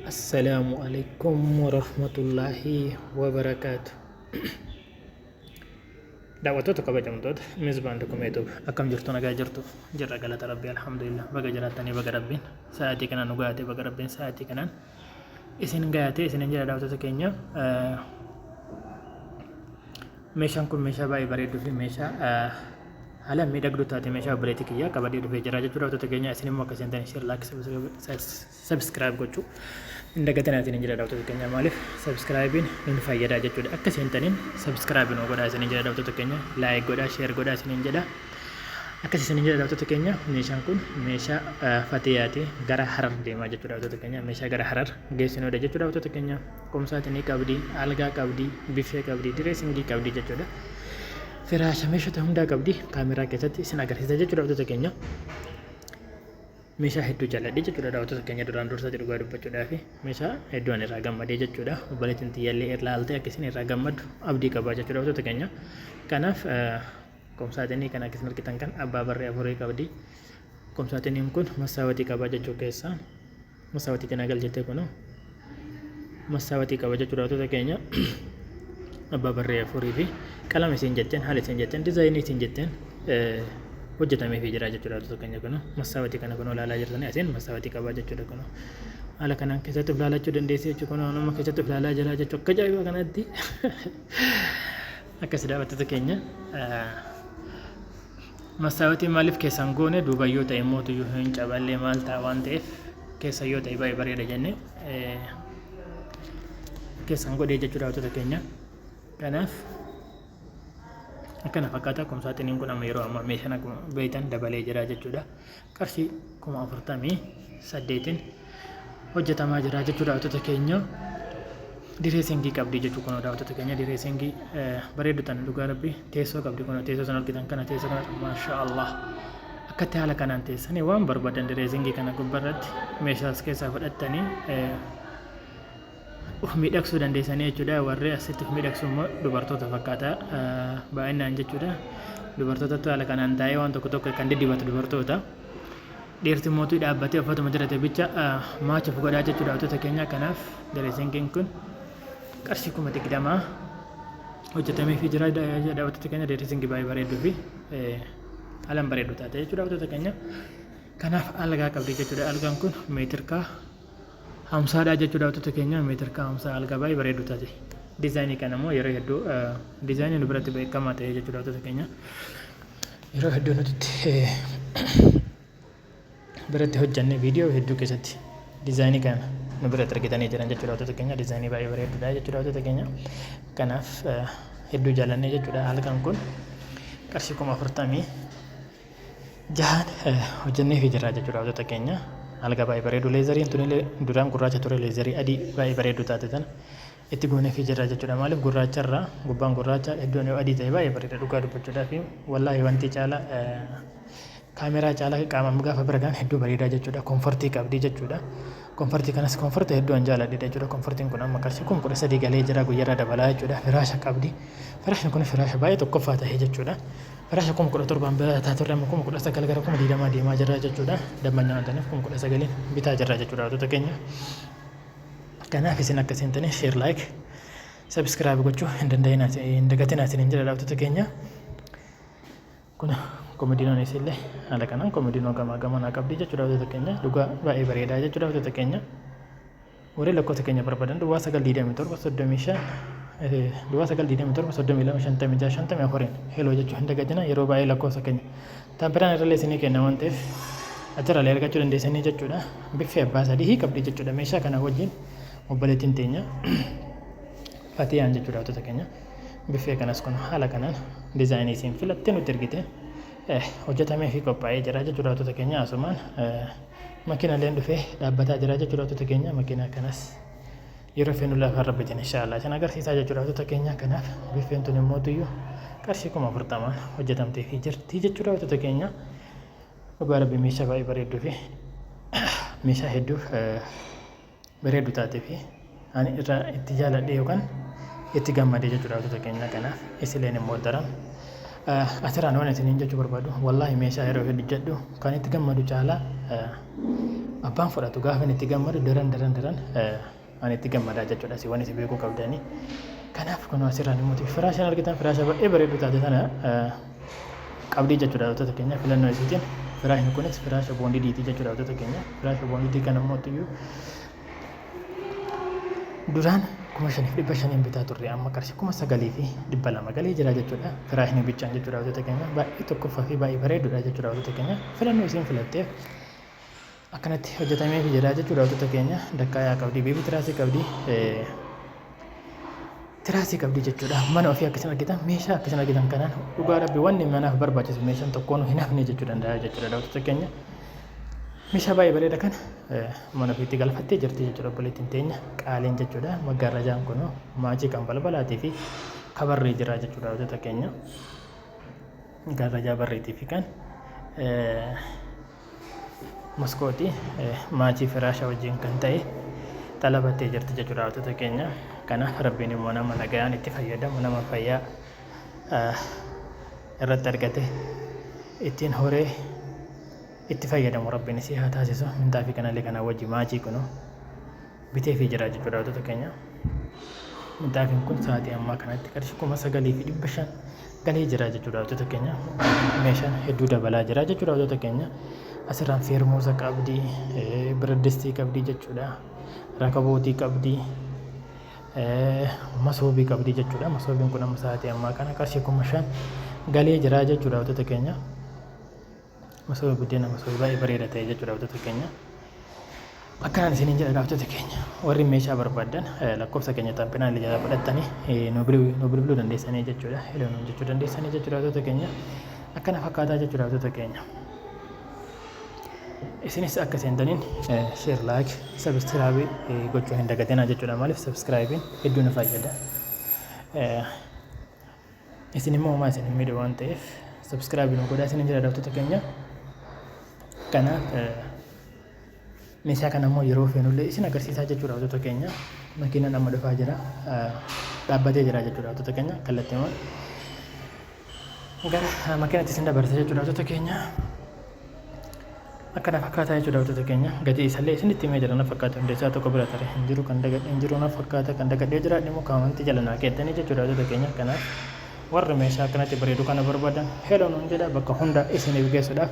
Assalamualaikum warahmatullahi wabarakatuh. Daawwattoota kabajamtoota misbaan dokumeetuuf akkam jirtu nagaa jirtu jirra galata rabbii alhamdulillah baga jiraatanii baga rabbiin sa'aatii kanaan nu gaate baga rabbiin sa'aatii kanaan isin gaate isin jira daawwattoota keenya. Meeshaan kun meeshaa baay'ee bareedduu fi meeshaa haala miidhagduu taate meeshaa obboleettii kiyyaa qabadee dhufee jira jechuudha. Daawwattoota keenya isin immoo akka seentan share like subscribe gochuu hin dagatinaa isin jira daawwattoota keenya. Maaliif subscribein nun fayyadaa jechuudha. Akka seentaniin subscribe nu godhaa isin jira daawwattoota keenya, like godhaa share godhaa isin jedha. Akkas isin jira daawwattoota keenya. Meeshaan kun meeshaa Fatiyaati gara Harar deemaa jechuudha daawwattoota keenya. Meeshaa gara Harar geessinoodha jechuudha daawwattoota keenya. Qomsaatinii qabdi, algaa qabdi, biffee qabdi, direesingii qabdi jechuudha. Firaasha meeshota hundaa qabdi. Kaameraa keessatti isin agarsiisa jechuudha daawwattoota keenya. Meeshaa hedduu jaalladhe jechuudha daawwattoota keenya. Duraan dursaatti dhugaa dubbachuudhaaf meeshaa hedduu ani irraa gammadee jechuudha. Obboleettiin tiyyaallee ilaaltee akka isin irraa gammaddu abdii qabaa jechuudha daawwattoota keenya. Kanaaf qomsaatinii kan akkasiin argitan kan abbaa barree afurii qabdi. Qomsaatiniin kun masaawatii qabaa jechuu keessaa masaawatii kana galchettee kunoo masaawatii qaba jechuudha daawwattoota keenya. Abbaa barree afurii fi qalama isin jetteen haala isin jetteen dizaayinii isin jetteen hojjetamee fi jira jechuudha daawwattoota keenya. Kunoo masaawatii kana kunoo ilaalaa jirtanii asiin masaawatii qabaa jechuudha. Kunoo haala kanaan keessatti of ilaalachuu dandeessi jechuudha. Kunoo nama keessatti of ilaalaa jira jechuudha. Akka ajaa'iba kanatti akkas daawwattoota keenya. Masaawatiin maaliif keessan goone duuba yoo ta'e mootuyyuu hin caballee maal ta'a waan ta'eef keessa yoo ta'e baay'ee bareeda jennee keessan godhee jechuudha daawwattoota keenya. Kanaaf akkana fakkaata. Qomsaatiniin kun amma yeroo ammaa meeshaan akkuma beektan dabalee jira jechuudha. Qarshii 48,000 hojjetamaa jira jechuudha daawwattoota keenya. Direesingii qabdi jechuudha kun daawwattoota keenya. Direesingii bareedu tan dhugaa rabbii teessoo qabdi kun teessoo sana argitan kana teessoo kana maashaallah akkatti haala kanaan teessanii waan barbaadan direesingii kana gubbarratti meeshaas keessaa fudhattanii uf miidhagsuu dandeessanii jechuudha. Warri asitti uf miidhagsu immoo dubartoota fakkaata baay'inaan jechuudha. Dubartootatu haala kanaan taa'ee waan tokko tokko kan didibatu dubartoota. Dhiirti mootuu dhaabbatee uffatuma jirate bicha maachuuf godhaa jechuudha daawwattoota keenya. Kanaaf direesingiin kun qarshii 20,000 hojjetamee fi jira daawwattoota keenya. Direesingii baay'ee bareedduu fi haalaan bareedduu taate jechuudha daawwattoota keenya. Kanaaf algaa qabdi jechuudha. Algaan kun meetirka 50dha jechuudha daawwattoota keenya. Meetirka 50 algaa baay'ee bareedduu taate. Dizaayinii kana immoo yeroo hedduu dizaayinii nu biratti beekamaa ta'e jechuudha daawwattoota keenya. Yeroo hedduu nuti biratti hojjannee viidiyoo hedduu keessatti dizaayinii kana nu biratti argitanii jiran jechuudha daawwattoota keenya. Dizaayinii baay'ee bareedduudha jechuudha daawwattoota keenya. Kanaaf hedduu jaallannee jechuudha. Algaan kun qarshii 46,000 hojjannee fi jira jechuudha daawwattoota keenya. Algaa baay'ee bareedu. Leezeriin tunillee duraan gurraacha ture. Leezerii adii baay'ee bareedu taate tan itti goonee fi jira jechuudha. Maaliif gurraacha irraa gubbaan gurraacha iddoon yoo adii ta'e baay'ee bareeda dhugaa dubbachuudhaaf. Wallaahi wanti caala kaameraa caala qaamaaf gaafa bira gaan hedduu bareedaa jechuudha. Komfortii qabdi jechuudha. Komfortii kanas komfortii hedduu an jaalladhedha jechuudha. Komfortiin kun amma qarshii 13,000 galee jira guyyarraa dabalaa jechuudha. Firaasha qabdi. Firaashni kun firaasha baay'ee tokkoffaa ta'e jechuudha. Firaasha 17,000 bitataa turre amma 19,000 gara 20,000 deemaa jira jechuudha. Dammanya waan ta'eef 19,000 bitaa jira jechuudha daawwattoota keenya. Kanaaf isin akka seentanii share like subscribe gochuu hin danda'inaa hin dagatinaa isin jira daawwattoota keenya. Kun komodiinoon isillee haala kanaan komodiinoo gamaa gamanaa qabdi jechuudha daawwattoota keenya. Dhugaa baay'ee bareedaa jechuudha daawwattoota keenya. Warri lakkoofsa keenya barbaadan duwwaa 927 duwwaa 927 heloo jechuu hin dagatinaa. Yeroo baay'ee lakkoofsa keenya taampiraan irra isinii kenna waan ta'eef achirraalee argachuu dandeessanii jechuudha. Biffee abbaa sadii qabdi jechuudha. Meeshaa kana wajjin obboleettiin teenya Fatiyaan jechuudha daawwattoota keenya. Biffee kanas kun haala kanaan dizaayinii isiin filattee nutti ergite hojjetamee fi qophaa'ee jira jechuudha daawwattoota keenya. Asumaan makiinaaleen dhufee dhaabbataa jira jechuudha daawwattoota keenya. Makiinaa kanas yeroo feenu lafa irra bitin inshaallah isin agarsiisaa jechuudha daawwattoota keenya. Kanaaf biffeen tun immootuyyuu qarshii 40,000 hojjetamtee fi jirti jechuudha daawwattoota keenya. Dhugaa rabbii meeshaa baay'ee bareedduu fi meeshaa hedduu bareedduu taatee fi ani irraa itti jaalladhe yookaan itti gammadee jechuudha daawwattoota keenya. Kanaaf isileen immoo daran asirraan waan isiniin jechuu barbaadu wallaahi meeshaa yeroo hedduu jedhu kan itti gammadu caalaa abbaan fudhatu gaafa inni itti gammadu daran ani itti gammadaa jechuudha si waan isin beekuu qabdanii. Kanaaf kun asirraan immoo firaashaan argitan firaasha baay'ee bareedu taate tana qabdii jechuudha wantoota keenya filannoo isiitiin. Firaashni kunis firaasha boondii diitii jechuudha wantoota keenya. Firaasha boondii diitii kana immoo iyyuu duraan 5,500 bitaa turre amma qarshii 9,200 galee jira jechuudha. Firaashni bichaan jechuudha wantoota keenya baay'ee tokkoffaa fi baay'ee bareedudha jechuudha wantoota keenya. Filannoo isiin filatteef akkanatti hojjetamee jira jechuudha wantoota keenya. Dakkaayaa qabdii, beebii tiraasii qabdii jechuudha. Mana ofii akkasiin argitan meeshaa akkasiin argitan kanaan dhugaa rabbi wanni manaaf barbaachisu meeshaan tokkoon hin hafne jechuu danda'a jechuudha wantoota keenya. Meeshaa baay'ee bareeda kana mana ofiitti galfattee jirti jechuudha obboleettiin teenya qaaliin jechuudha. Maggaarrajaan kun maachii kan balbalaatii fi kabarree jira jechuudha wantoota keenya. Maggaarrajaa barreetii fi kan maskootii maachii firaasha wajjin kan ta'e talabattee jirti jechuudha wantoota keenya. Kanaaf rabbiin immoo nama nagayaan itti fayyadamu nama fayyaa irratti argate ittiin horee itti fayyadamu rabbiin isii haa taasisu. Mintaa fi kanallee kana wajji maachii kun bitee fi jira jechuudha wantoota keenya. Mintaa fi kun sa'aatii ammaa kanatti qarshii 9,500 galee jira jechuudha wantoota keenya. Meeshaan hedduu dabalaa jira jechuudha wantoota keenya. Asirraan feermuusa qabdii, biradistii qabdii jechuudha. Rakabootii qabdii, masoobii qabdii jechuudha. Masoobiin kun amma sa'aatii ammaa kana qarshii 5,000 galee jira jechuudha wantoota keenya. Masoobii buddeena masoobii baay'ee bareeda ta'e jechuudha wantoota keenya. Akkanaan isiniin jedha wantoota keenya. Warri meeshaa barbaadan lakkoofsa keenya taappinaan ijaa fudhattanii nu bilbiluu dandeessanii jechuudha. Heloo jechuu dandeessanii jechuudha wantoota keenya. Akkana fakkaataa jechuudha wantoota keenya. Isinis akka seentaniin share, like, subscribe gochuu hin dagatinaa jechuudha. Maaliif subscribein hedduu nu fayyada. Isin immoo homaa isin hin miidhu waan ta'eef subscribe nu godhaa isiniin jedha wantoota keenya. Kanaaf meeshaa kana immoo yeroo feenullee isin agarsiisaa jechuudha wantoota keenya. Makiinaan amma dhufaa jira, dhaabbatee jira jechuudha wantoota keenya. Kallattiiwwan gara makiinatti isin dabarsa jechuudha wantoota keenya. Akkana fakkaataa jechuudha wantoota keenya. Gatii isallee isinitti himee jira na fakkaata hundeessaa tokko bira tare hin jiru kan dagadhee hin jiru na fakkaata kan dagadhee jira dhimmo kaamantii jala naa keettanii jechuudha wantoota keenya. Kanaaf warri meeshaa akkanatti bareedu kana barbaadan heloo nuun jedha bakka hunda isiniif geessuudhaaf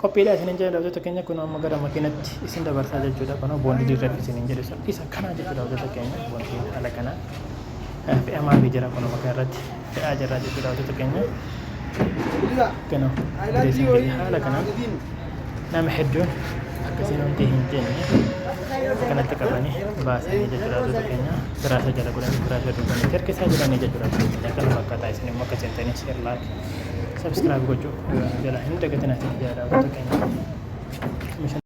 qophiidha isiniin jedha wantoota keenya. Kun amma gara makiinatti isin dabarsaa jechuudha. Kun boondii dirreef isiniin jedhu isa kana jechuudha wantoota keenya. Boondii haala kanaan fe'amaa fi jira kun makaa irratti fe'aa jira jechuudha wantoota keenya. Kanaaf haala kanaan nama hedduun akkasiin hundi hin jenne kanatti qabanii baasanii jechuudha wantoota keenya. Firaasha jala godhanii firaasha dubbanii hirkisaa jiranii jechuudha. Kana fakkaataa isin immoo akka seentanii share, like, subscribe gochuu jala hin dagatinaa jechuudha wantoota keenya.